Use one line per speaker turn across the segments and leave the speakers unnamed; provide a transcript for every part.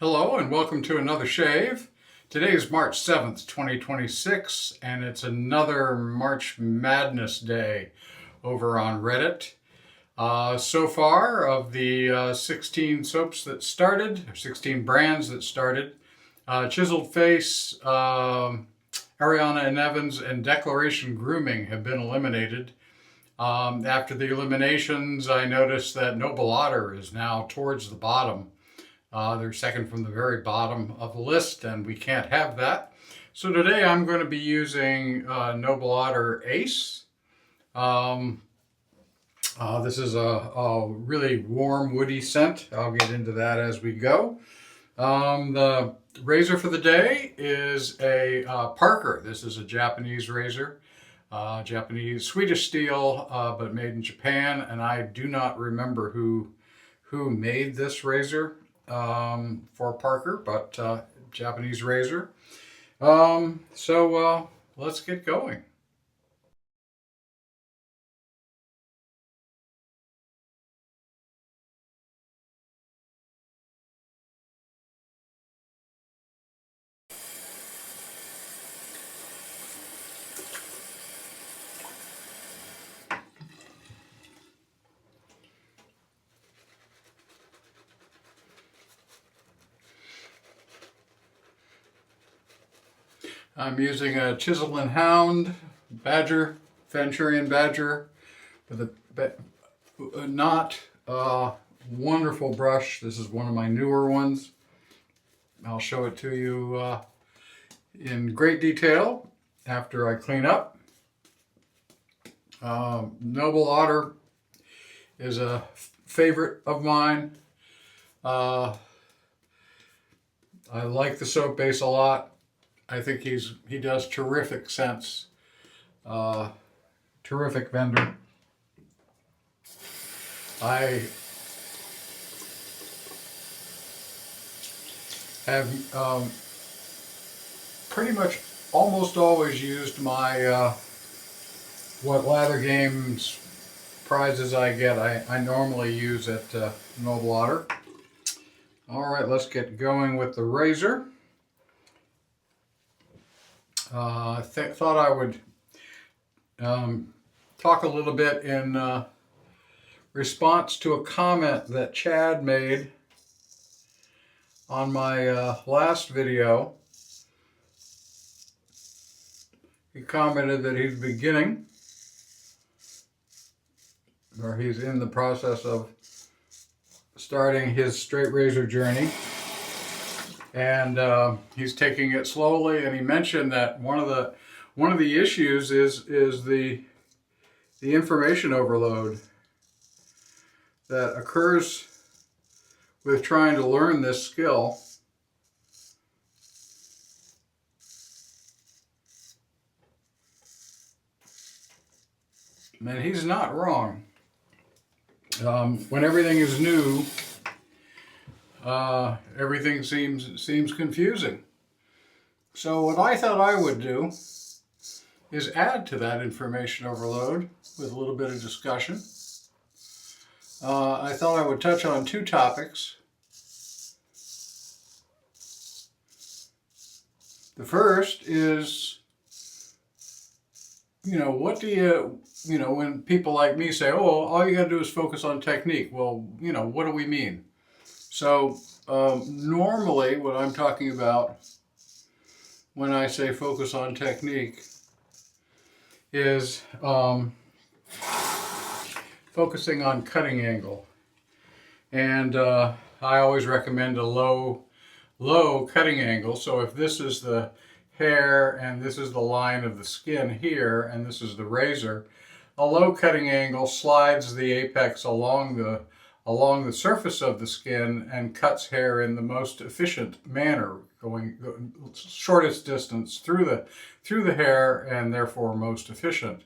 Hello and welcome to another shave. Today is March 7th, 2026, and it's another March Madness day over on Reddit. So far, of the 16 soaps that started, or 16 brands that started, Chiseled Face, Ariana and Evans, and Declaration Grooming have been eliminated. After the eliminations, I noticed that Noble Otter is now towards the bottom. They're second from the very bottom of the list, and we can't have that. So today I'm going to be using Noble Otter Ace. This is a really warm, woody scent. I'll get into that as we go. The razor for the day is a Parker. This is a Japanese razor. Japanese, Swedish steel, but made in Japan, and I do not remember who made this razor for Parker, but Japanese razor. So let's get going. I'm using a Chisel and Hound Badger, Fanchurian Badger, with a not wonderful brush. This is one of my newer ones. I'll show it to you in great detail after I clean up. Noble Otter is a favorite of mine. I like the soap base a lot. I think he does terrific scents. Terrific vendor. I have pretty much almost always used my what Lather Games prizes I get. I normally use at Noble Otter. All right, let's get going with the razor. I thought I would talk a little bit in response to a comment that Chad made on my last video. He commented that he's beginning, or he's in the process of starting his straight razor journey. And he's taking it slowly, and he mentioned that one of the issues is the information overload that occurs with trying to learn this skill. And he's not wrong. When everything is new, everything seems confusing. So what I thought I would do is add to that information overload with a little bit of discussion. I thought I would touch on two topics. The first is, what do you, when people like me say, oh, all you got to do is focus on technique. Well, what do we mean? So normally what I'm talking about when I say focus on technique is focusing on cutting angle. And I always recommend a low cutting angle. So if this is the hair and this is the line of the skin here and this is the razor, a low cutting angle slides the apex along the surface of the skin and cuts hair in the most efficient manner, going shortest distance through the hair and therefore most efficient.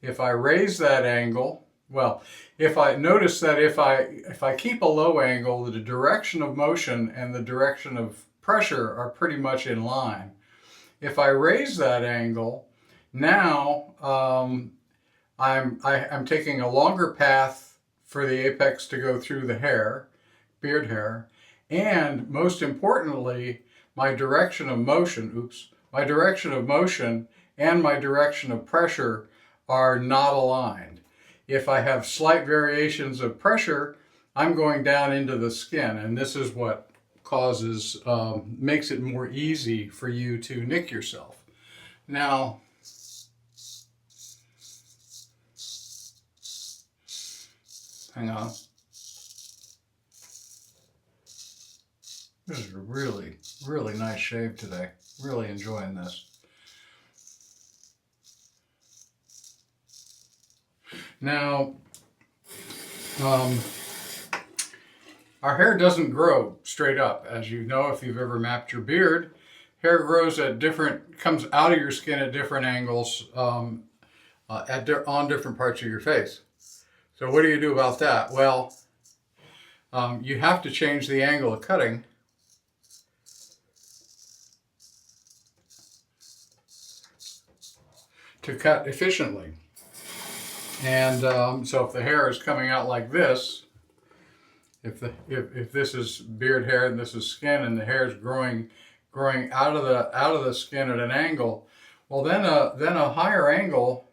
If I raise that angle, well, if I notice that if I keep a low angle, the direction of motion and the direction of pressure are pretty much in line. If I raise that angle, now I'm taking a longer path for the apex to go through the hair, beard hair, and most importantly, my direction of motion, my direction of motion and my direction of pressure are not aligned. If I have slight variations of pressure, I'm going down into the skin, and this is what causes, makes it more easy for you to nick yourself. Now, hang on. This is a really, really nice shave today. Really enjoying this. Now, our hair doesn't grow straight up. As you know, if you've ever mapped your beard, hair grows at comes out of your skin at different angles on different parts of your face. So what do you do about that? Well, you have to change the angle of cutting to cut efficiently. And so if the hair is coming out like this, if this is beard hair and this is skin, and the hair is growing out of the skin at an angle, well then a higher angle,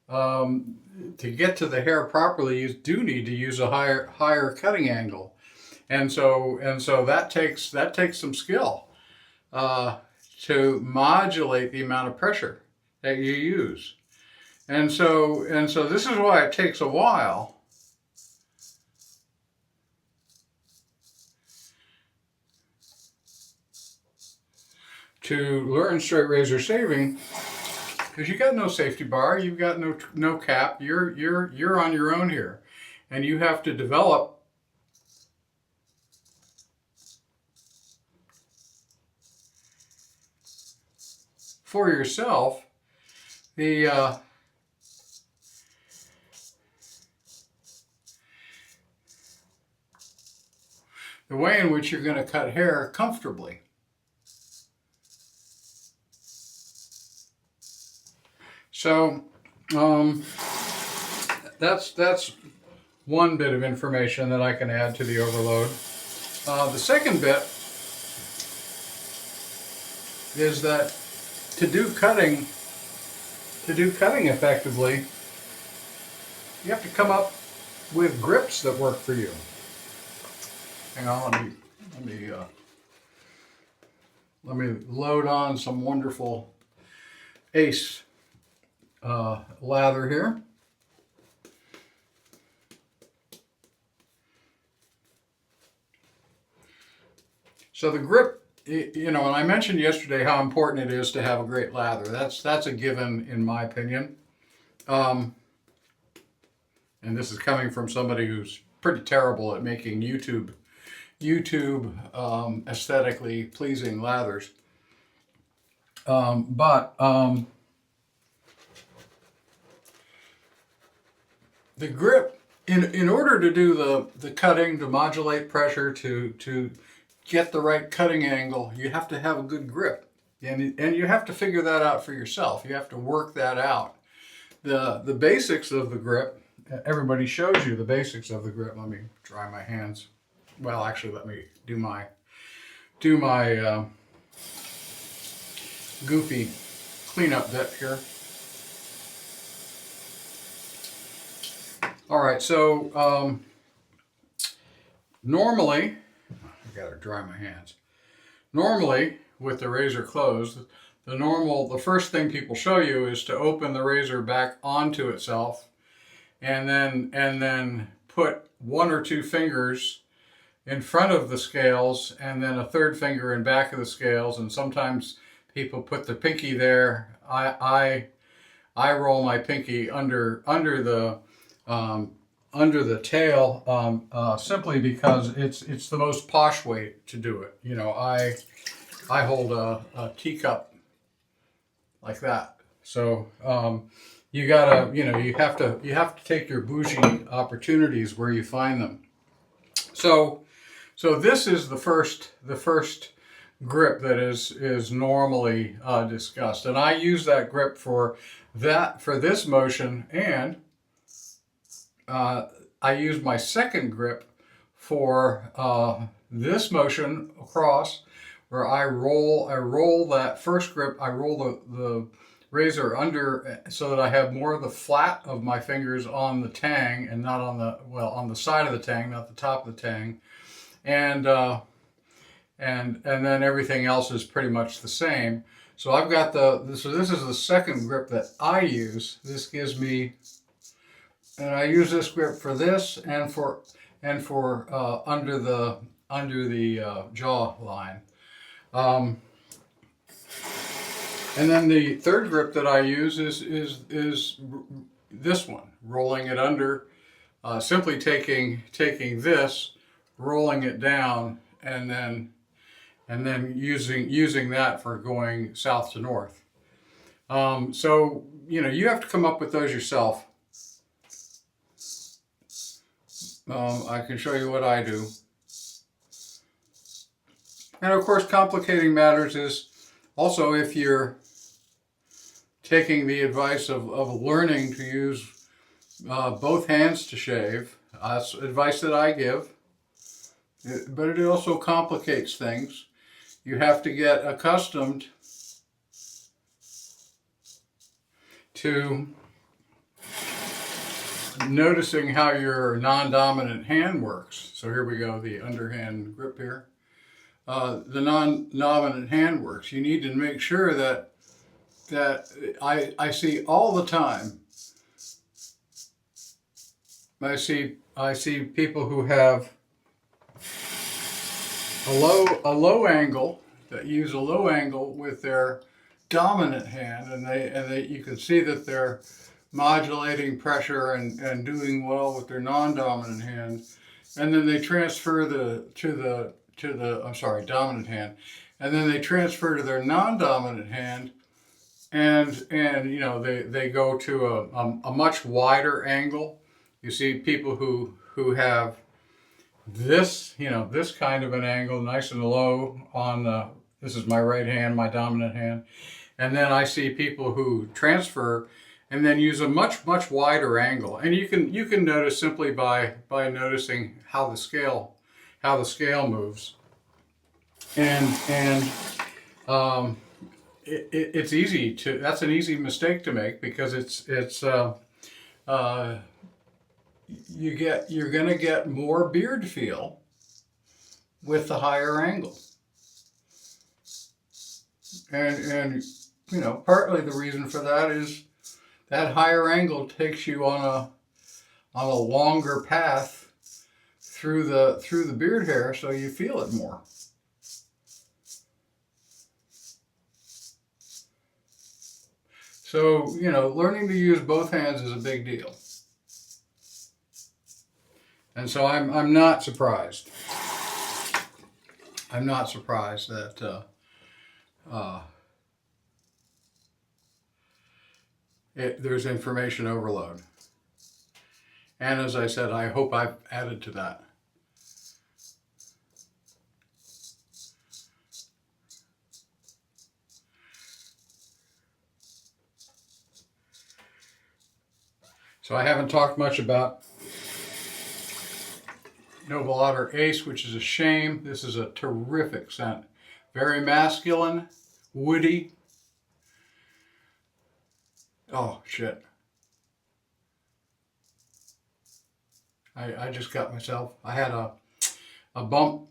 to get to the hair properly, you do need to use a higher cutting angle, and so that takes some skill to modulate the amount of pressure that you use. And so this is why it takes a while to learn straight razor shaving, because you got no safety bar, you've got no cap, you're on your own here, and you have to develop for yourself the way in which you're going to cut hair comfortably. So that's one bit of information that I can add to the overload. The second bit is that to do cutting effectively, you have to come up with grips that work for you. Hang on, let me load on some wonderful Ace lather here. So the grip, you know, and I mentioned yesterday how important it is to have a great lather. That's a given in my opinion. And this is coming from somebody who's pretty terrible at making YouTube aesthetically pleasing lathers. The grip, in order to do the cutting, to modulate pressure, to get the right cutting angle, you have to have a good grip, and you have to figure that out for yourself. You have to work that out. The basics of the grip, everybody shows you the basics of the grip. Let me dry my hands. Well, actually, let me do my goofy cleanup bit here. All right, so normally, I gotta dry my hands. Normally, with the razor closed, the first thing people show you is to open the razor back onto itself, and then put one or two fingers in front of the scales, and then a third finger in back of the scales, and sometimes people put the pinky there. I roll my pinky under the tail, simply because it's the most posh way to do it. You know, I hold a teacup like that. So you gotta, you know, you have to take your bougie opportunities where you find them. So this is the first grip that is normally discussed, and I use that grip for this motion, and I use my second grip for this motion across, where I roll that first grip, I roll the razor under so that I have more of the flat of my fingers on the tang and not on the, well, on the side of the tang, not the top of the tang. And then everything else is pretty much the same. So I've got so this is the second grip that I use. This gives me, and I use this grip for this and for under the jaw line. And then the third grip that I use is this one, rolling it under, simply taking this, rolling it down, and then using that for going south to north. So you have to come up with those yourself. I can show you what I do. And of course, complicating matters is also if you're taking the advice of learning to use both hands to shave. That's advice that I give, but it also complicates things. You have to get accustomed to noticing how your non-dominant hand works. So here we go, the underhand grip here. The non-dominant hand works. You need to make sure that I see all the time. I see people who have a low angle, that use a low angle with their dominant hand, and they you can see that they're modulating pressure and doing well with their non-dominant hand, and then they transfer to the dominant hand, and then they transfer to their non-dominant hand, and they go to a much wider angle. You see people who have this this kind of an angle, nice and low on this is my right hand, my dominant hand, and then I see people who transfer and then use a much wider angle, and you can notice simply by noticing how the scale moves, and it's easy to, that's an easy mistake to make, because you're gonna get more beard feel with the higher angle, and partly the reason for that is that higher angle takes you on a longer path through the beard hair, so you feel it more. So learning to use both hands is a big deal. And so I'm not surprised. I'm not surprised that there's information overload. And as I said, I hope I've added to that. So I haven't talked much about Noble Otter Ace, which is a shame. This is a terrific scent. Very masculine, woody. Oh, shit. I just got myself, I had a bump.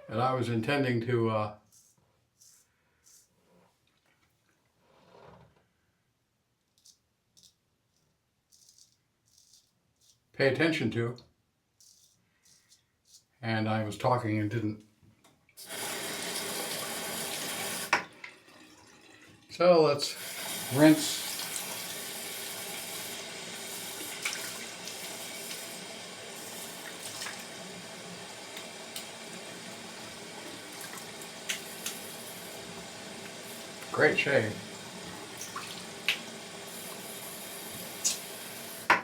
And I was intending to pay attention to, and I was talking and didn't. So let's rinse. Great shave.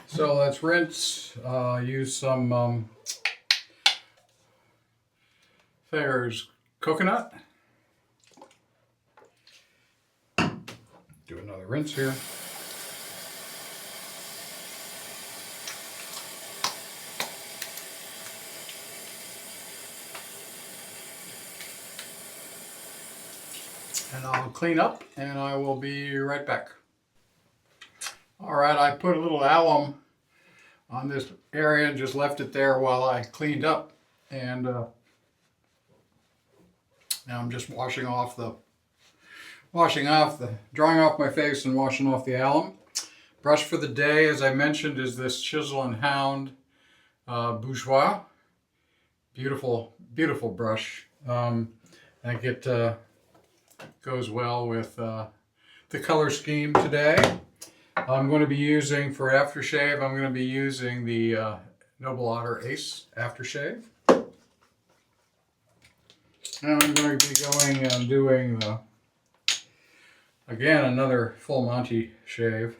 So let's rinse, use some Thayers coconut. another rinse here. And I'll clean up and I will be right back. All right, I put a little alum on this area and just left it there while I cleaned up. And now I'm just drying off my face and washing off the alum. Brush for the day, as I mentioned, is this Chisel and Hound Bourgeois. Beautiful, beautiful brush. I think it goes well with the color scheme today. I'm going to be using, for aftershave, I'm going to be using the Noble Otter Ace aftershave. And I'm going to be going and doing again another full Monty shave.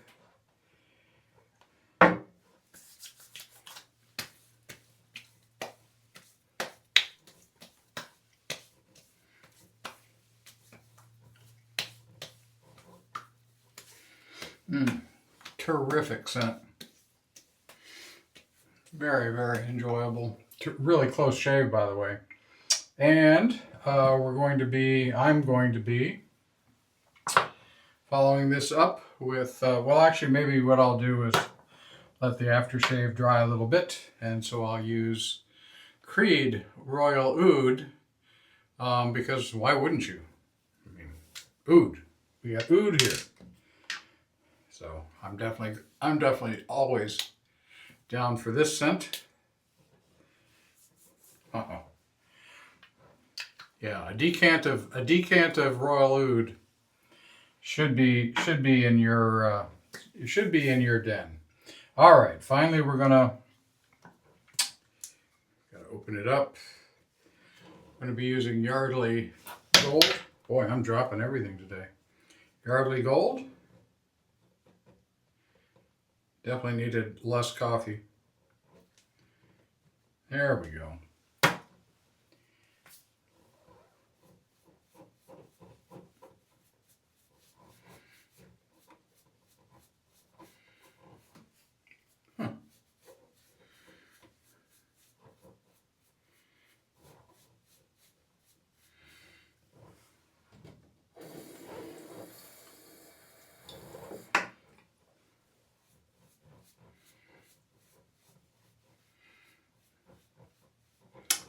Terrific scent. Very, very enjoyable. Really close shave, by the way. And I'm going to be following this up with, well, actually, maybe what I'll do is let the aftershave dry a little bit. And so I'll use Creed Royal Oud, because why wouldn't you? I mean, oud. We got oud here. So I'm definitely always down for this scent. Yeah, a decant of Royal Oud should be in your den. All right, finally we're gotta open it up. I'm gonna be using Yardley Gold. Boy, I'm dropping everything today. Yardley Gold. Definitely needed less coffee. There we go.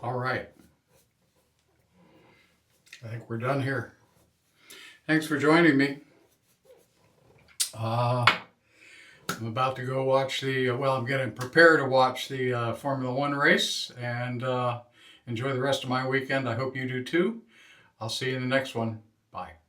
All right. I think we're done here. Thanks for joining me. I'm about to go watch I'm getting prepared to watch the Formula One race and enjoy the rest of my weekend. I hope you do too. I'll see you in the next one. Bye.